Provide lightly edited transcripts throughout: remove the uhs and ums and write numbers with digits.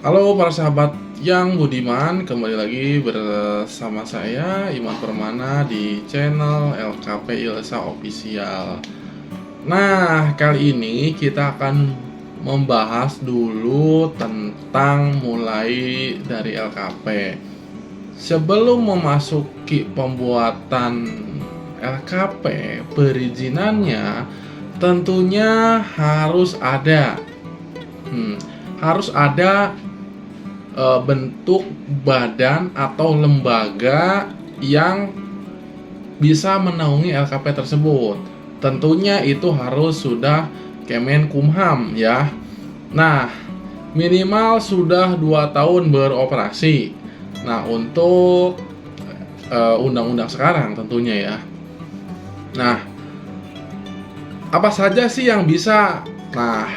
Halo para sahabat yang budiman, kembali lagi bersama saya Iman Permana di channel LKP Ilsa Official. Nah, kali ini kita akan membahas dulu tentang mulai dari LKP. Sebelum memasuki pembuatan LKP, perizinannya tentunya harus ada harus ada bentuk badan atau lembaga yang bisa menaungi LKP tersebut. Tentunya itu harus sudah Kemenkumham ya. Nah, minimal sudah 2 tahun beroperasi. Nah, untuk undang-undang sekarang tentunya ya. Nah, apa saja sih yang bisa? Nah,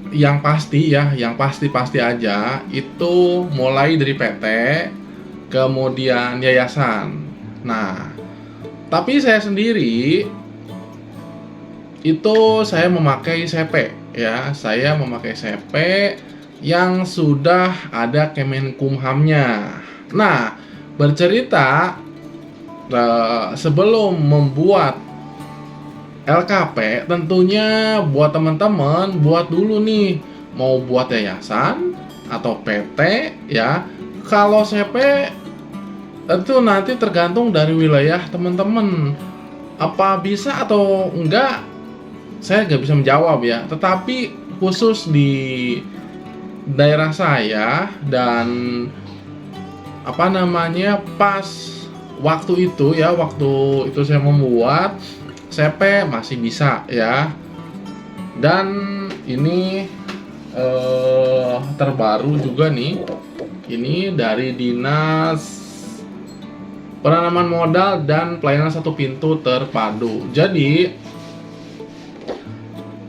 yang pasti ya, yang pasti aja itu mulai dari PT, kemudian yayasan. Nah, tapi saya sendiri itu saya memakai CP ya, saya memakai CP yang sudah ada Kemenkumhamnya. Nah, bercerita sebelum membuat LKP tentunya buat teman-teman buat dulu nih, mau buat yayasan atau PT ya. Kalau CP itu nanti tergantung dari wilayah teman-teman, apa bisa atau enggak saya nggak bisa menjawab ya. Tetapi khusus di daerah saya dan pas waktu itu ya, waktu itu saya membuat CP masih bisa ya. Dan ini terbaru juga nih, ini dari Dinas Penanaman Modal dan Pelayanan Satu Pintu Terpadu. Jadi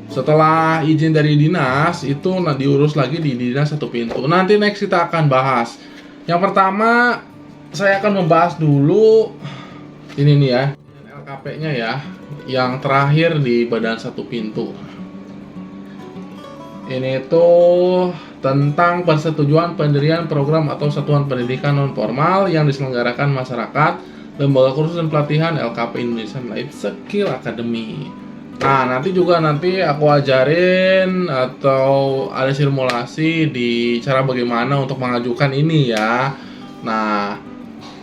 setelah izin dari dinas itu diurus lagi di Dinas Satu Pintu. Nanti next kita akan bahas. Yang pertama saya akan membahas dulu ini nih ya, LKP-nya ya, yang terakhir di Badan Satu Pintu. Ini tuh tentang persetujuan pendirian program atau satuan pendidikan non formal yang diselenggarakan masyarakat, lembaga kursus dan pelatihan LKP Indonesia Life Skill Academy. Nah, nanti aku ajarin atau ada simulasi di cara bagaimana untuk mengajukan ini ya. Nah,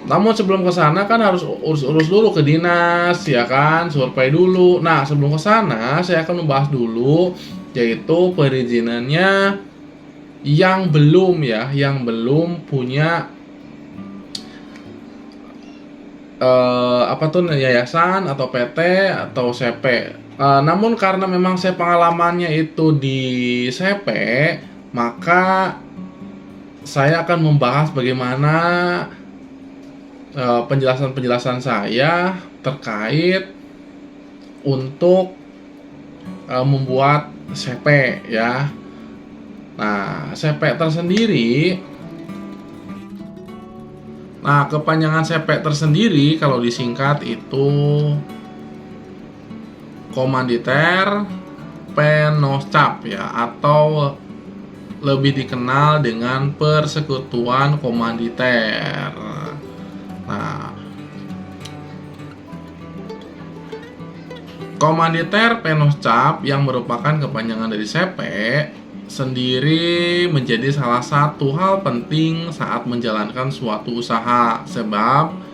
namun sebelum ke sana kan harus urus dulu ke dinas ya kan, survei dulu. Nah, sebelum ke sana saya akan membahas dulu yaitu perizinannya yang belum punya yayasan atau PT atau CP. Namun karena memang saya pengalamannya itu di CP, maka saya akan membahas bagaimana penjelasan saya terkait untuk membuat CP ya. Nah, CP tersendiri, kepanjangan CP tersendiri kalau disingkat itu Komanditer Penoscap ya, atau lebih dikenal dengan Persekutuan Komanditer. Nah, Komanditer Penoscap yang merupakan kepanjangan dari CP sendiri menjadi salah satu hal penting saat menjalankan suatu usaha, sebab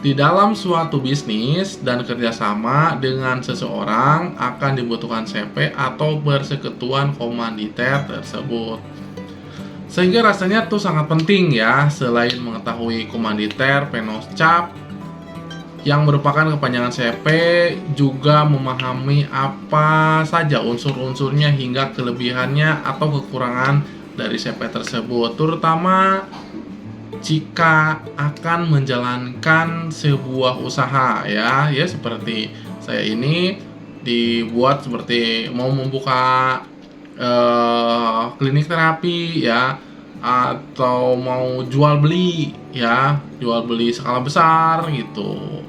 di dalam suatu bisnis dan kerjasama dengan seseorang akan dibutuhkan CP atau persekutuan komanditer tersebut. Sehingga rasanya tuh sangat penting ya, selain mengetahui komanditer Penoscap yang merupakan kepanjangan CP, juga memahami apa saja unsur-unsurnya hingga kelebihannya atau kekurangan dari CP tersebut, terutama jika akan menjalankan sebuah usaha ya seperti saya ini dibuat seperti mau membuka klinik terapi ya, atau mau jual beli skala besar gitu,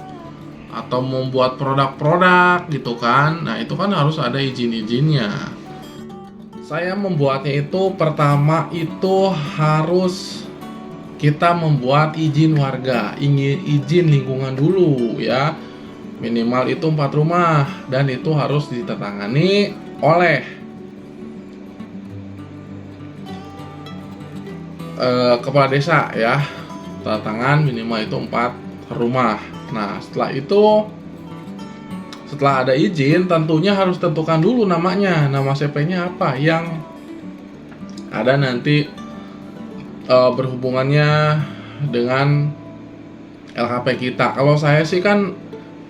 atau membuat produk-produk gitu kan. Nah, itu kan harus ada izin-izinnya. Saya membuatnya itu pertama itu harus kita membuat izin warga, izin lingkungan dulu ya. Minimal itu 4 rumah dan itu harus ditandatangani oleh kepala desa ya. Tanda tangan minimal itu 4 rumah. Nah, setelah ada izin tentunya harus tentukan dulu namanya, nama CP-nya apa yang ada nanti berhubungannya dengan LKP kita. Kalau saya sih kan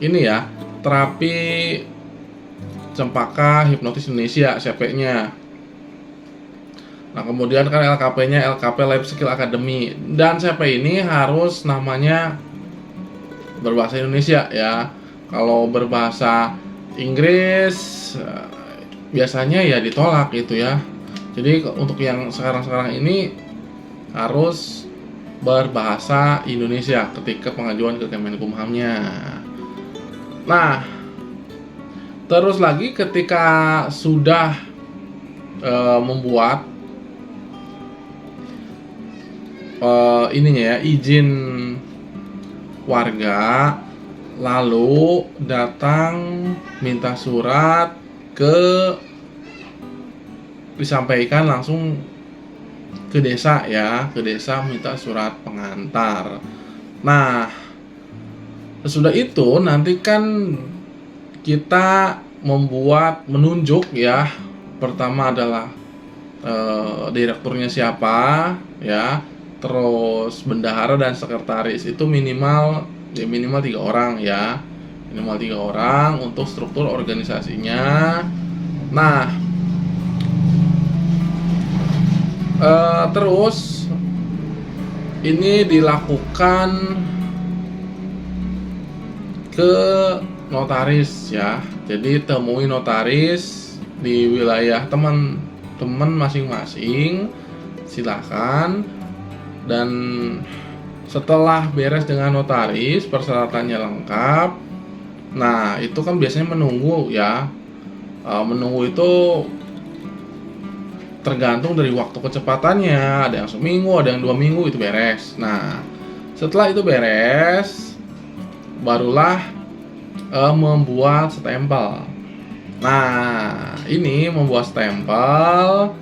ini ya, terapi Cempaka Hipnotis Indonesia CP-nya. Nah, kemudian kan LKP-nya LKP Life Skill Academy, dan CP ini harus namanya berbahasa Indonesia ya. Kalau berbahasa Inggris biasanya ya ditolak gitu ya. Jadi untuk yang sekarang ini harus berbahasa Indonesia ketika pengajuan ke Kemenkumhamnya. Nah, terus lagi ketika sudah membuat ininya ya, izin warga, lalu datang minta surat disampaikan langsung ke desa ya, ke desa minta surat pengantar. Nah, sesudah itu nanti kan kita menunjuk ya. Pertama adalah direkturnya siapa ya, terus bendahara dan sekretaris itu minimal 3 orang ya, minimal 3 orang untuk struktur organisasinya. Nah, terus ini dilakukan ke notaris ya. Jadi temui notaris di wilayah teman-teman masing-masing, silakan. Dan setelah beres dengan notaris, persyaratannya lengkap. Nah, itu kan biasanya menunggu ya. Menunggu itu tergantung dari waktu kecepatannya. Ada yang seminggu, ada yang 2 minggu itu beres. Nah, setelah itu beres, barulah membuat stempel. Nah, ini membuat stempel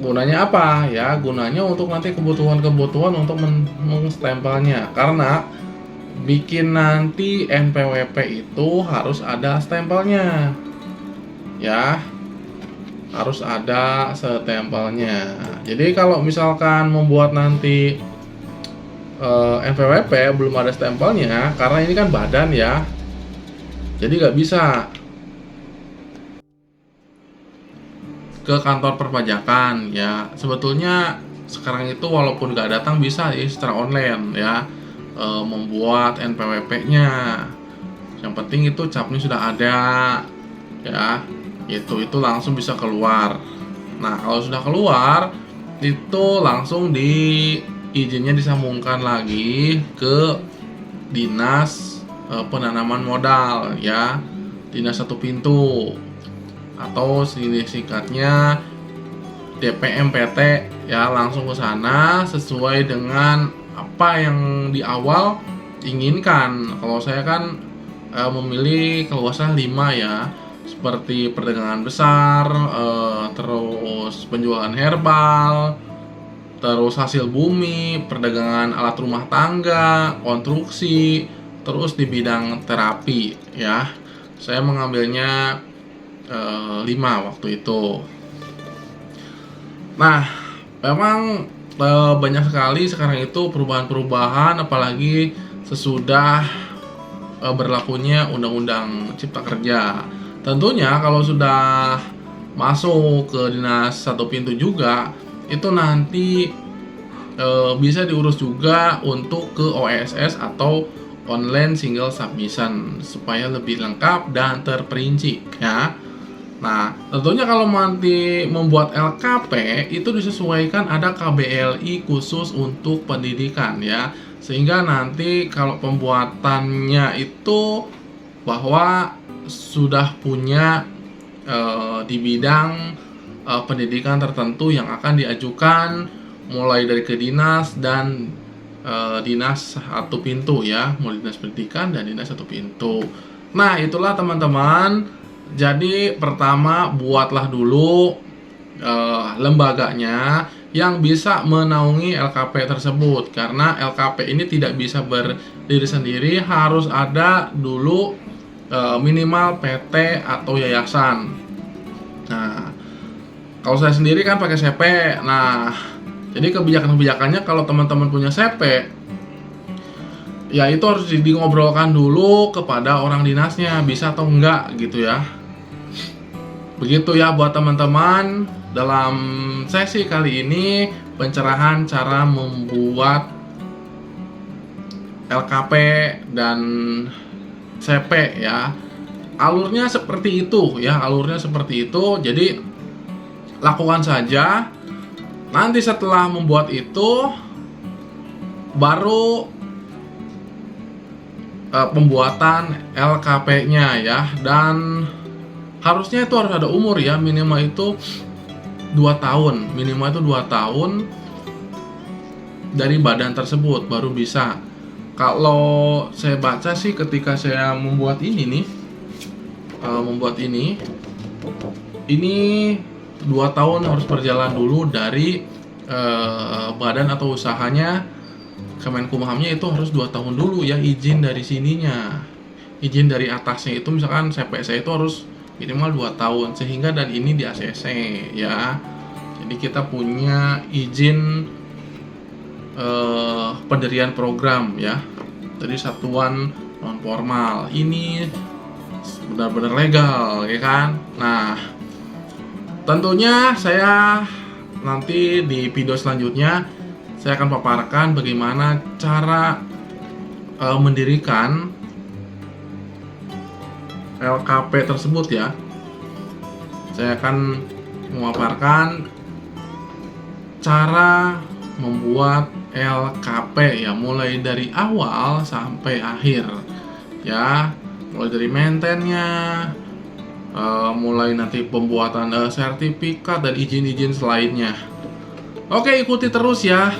gunanya apa ya? Gunanya untuk nanti kebutuhan untuk mengstempelnya. Karena bikin nanti NPWP itu harus ada stempelnya. Ya. Harus ada stempelnya. Jadi kalau misalkan membuat nanti NPWP belum ada stempelnya, karena ini kan badan ya. Jadi nggak bisa ke kantor perpajakan ya. Sebetulnya sekarang itu walaupun nggak datang bisa ya secara online ya, membuat NPWP-nya. Yang penting itu capnya sudah ada ya, itu langsung bisa keluar. Nah, kalau sudah keluar itu langsung izinnya disambungkan lagi ke dinas penanaman modal ya, dinas satu pintu atau singkatnya DPMPT ya, langsung ke sana sesuai dengan apa yang di awal inginkan. Kalau saya kan memilih keluasan 5 ya, seperti perdagangan besar, terus penjualan herbal, terus hasil bumi, perdagangan alat rumah tangga, konstruksi, terus di bidang terapi ya. Saya mengambilnya 5 waktu itu. Nah, memang banyak sekali sekarang itu perubahan-perubahan, apalagi sesudah berlakunya Undang-Undang Cipta Kerja. Tentunya kalau sudah masuk ke dinas satu pintu juga, itu nanti bisa diurus juga untuk ke OSS atau online single submission supaya lebih lengkap dan terperinci ya. Nah, tentunya kalau nanti membuat LKP itu disesuaikan ada KBLI khusus untuk pendidikan ya. Sehingga nanti kalau pembuatannya itu bahwa sudah punya di bidang pendidikan tertentu yang akan diajukan, mulai dari ke dinas dan dinas satu pintu ya, mulai dinas pendidikan dan dinas satu pintu. Nah, itulah teman-teman. Jadi pertama buatlah dulu lembaganya yang bisa menaungi LKP tersebut, karena LKP ini tidak bisa berdiri sendiri, harus ada dulu minimal PT atau yayasan. Nah, kalau saya sendiri kan pakai CP. Nah, jadi kebijakan-kebijakannya kalau teman-teman punya CP, ya itu harus ngobrolkan dulu kepada orang dinasnya, bisa atau enggak gitu ya. Begitu ya buat teman-teman, dalam sesi kali ini pencerahan cara membuat LKP dan CP ya. Alurnya seperti itu ya, alurnya seperti itu. Jadi lakukan saja. Nanti setelah membuat itu baru pembuatan LKP-nya ya, dan harusnya itu harus ada umur ya, minimal itu 2 tahun, minimal itu 2 tahun dari badan tersebut baru bisa. Kalau saya baca sih ketika saya membuat ini nih, ini 2 tahun harus berjalan dulu dari badan atau usahanya. Kemenkumhamnya itu harus 2 tahun dulu ya izin dari sininya. Izin dari atasnya itu misalkan CP saya itu harus minimal 2 tahun, sehingga dan ini di ACC ya. Jadi kita punya izin pendirian program ya dari satuan non formal. Ini benar-benar legal ya kan. Nah, tentunya saya nanti di video selanjutnya saya akan paparkan bagaimana cara mendirikan LKP tersebut ya. Saya akan memaparkan cara membuat LKP ya, mulai dari awal sampai akhir ya, mulai dari maintenance-nya, mulai nanti pembuatan sertifikat dan izin-izin selainnya. Oke, ikuti terus ya